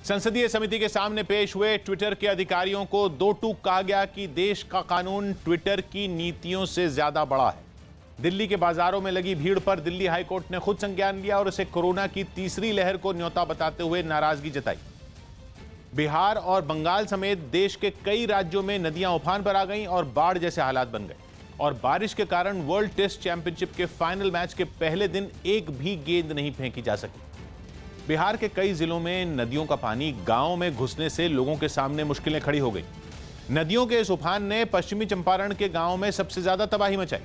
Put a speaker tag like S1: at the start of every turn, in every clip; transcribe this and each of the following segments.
S1: संसदीय समिति के सामने पेश हुए ट्विटर के अधिकारियों को दो टूक कहा गया कि देश का कानून ट्विटर की नीतियों से ज्यादा बड़ा है। दिल्ली के बाजारों में लगी भीड़ पर दिल्ली हाईकोर्ट ने खुद संज्ञान लिया और इसे कोरोना की तीसरी लहर को न्योता बताते हुए नाराजगी जताई। बिहार और बंगाल समेत देश के कई राज्यों में नदियां उफान पर आ गईं और बाढ़ जैसे हालात बन गए और बारिश के कारण वर्ल्ड टेस्ट चैंपियनशिप के फाइनल मैच के पहले दिन एक भी गेंद नहीं फेंकी जा सकी। बिहार के कई जिलों में नदियों का पानी गांवों में घुसने से लोगों के सामने मुश्किलें खड़ी हो गई। नदियों के इस उफान ने पश्चिमी चंपारण के गांवों में सबसे ज्यादा तबाही मचाई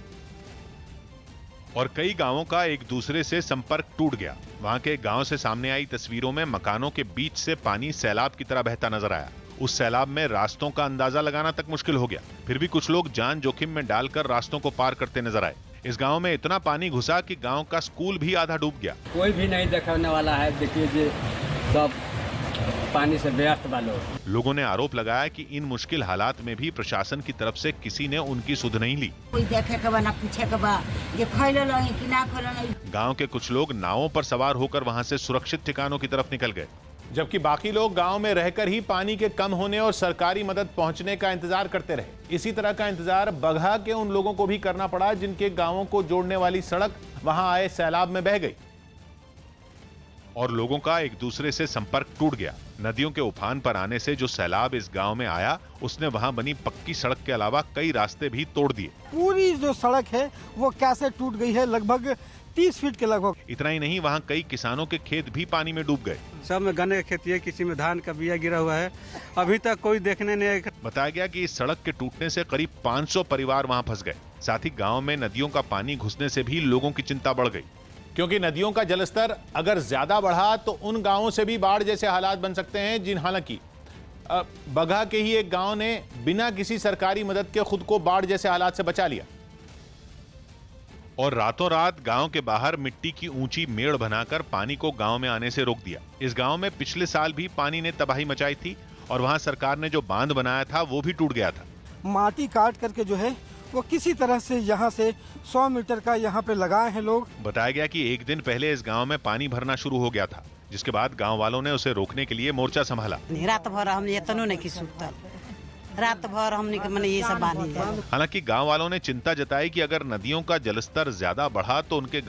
S2: और कई गांवों का एक दूसरे से संपर्क टूट गया। वहां के गांव से सामने आई तस्वीरों में मकानों के बीच से पानी सैलाब की तरह बहता नजर आया। उस सैलाब में रास्तों का अंदाजा लगाना तक मुश्किल हो गया। फिर भी कुछ लोग जान जोखिम में डालकर रास्तों को पार करते नजर आए। इस गांव में इतना पानी घुसा कि गांव का स्कूल भी आधा डूब गया।
S3: कोई भी नहीं देखने वाला है। देखिए जी, सब पानी से व्यस्त वाले।
S2: लोगों ने आरोप लगाया कि इन मुश्किल हालात में भी प्रशासन की तरफ से किसी ने उनकी सुध नहीं ली।
S4: कोई देखे के बा ना पूछे के बा, ये खैलो नहीं कि ना खैलो नहीं।
S2: गांव के कुछ लोग नावों पर सवार होकर वहां से सुरक्षित ठिकानों की तरफ निकल गए,
S1: जबकि बाकी लोग गांव में रहकर ही पानी के कम होने और सरकारी मदद पहुंचने का इंतजार करते रहे। इसी तरह का इंतजार बगहा के उन लोगों को भी करना पड़ा जिनके गांवों को जोड़ने वाली सड़क वहां आए सैलाब में बह गई
S2: और लोगों का एक दूसरे से संपर्क टूट गया। नदियों के उफान पर आने से जो सैलाब इस गांव में आया, उसने वहां बनी पक्की सड़क के अलावा कई रास्ते भी तोड़ दिए।
S5: पूरी जो सड़क है वो कैसे टूट गई है, लगभग 30 फीट के लगभग।
S2: इतना ही नहीं, वहां कई किसानों के खेत भी पानी में डूब गए।
S6: सब में गन्ने की खेती है, किसी में धान का बिया गिरा हुआ है। अभी तक कोई देखने नहीं आया।
S2: बताया गया कि इस सड़क के टूटने से करीब 500 परिवार वहां फंस गए। साथ ही गांव में नदियों का पानी घुसने से भी लोगों की चिंता बढ़ गई,
S1: क्योंकि नदियों का जलस्तर अगर ज्यादा बढ़ा तो उन गांवों से भी बाढ़ जैसे हालात बन सकते हैं। जिन हालांकि बगहा के ही एक गांव ने बिना किसी सरकारी मदद के खुद को बाढ़ जैसे हालात से बचा लिया
S2: और रातों रात गांव के बाहर मिट्टी की ऊंची मेड़ बनाकर पानी को गांव में आने से रोक दिया। इस गांव में पिछले साल भी पानी ने तबाही मचाई थी और वहां सरकार ने जो बांध बनाया था वो भी टूट गया था।
S5: माटी काट करके जो है वो किसी तरह से यहाँ से 100 मीटर का यहाँ पे लगाए हैं लोग।
S2: बताया गया कि एक दिन पहले इस गांव में पानी भरना शुरू हो गया था, जिसके बाद गांव वालों ने उसे रोकने के लिए मोर्चा संभाला।
S4: रात भर हमने इतनो नहीं की सुतल, रात भर हमने के मने ये सब बानी।
S2: हालांकि गांव वालों ने चिंता जताई कि अगर नदियों का जलस्तर ज्यादा बढ़ा तो उनके गांव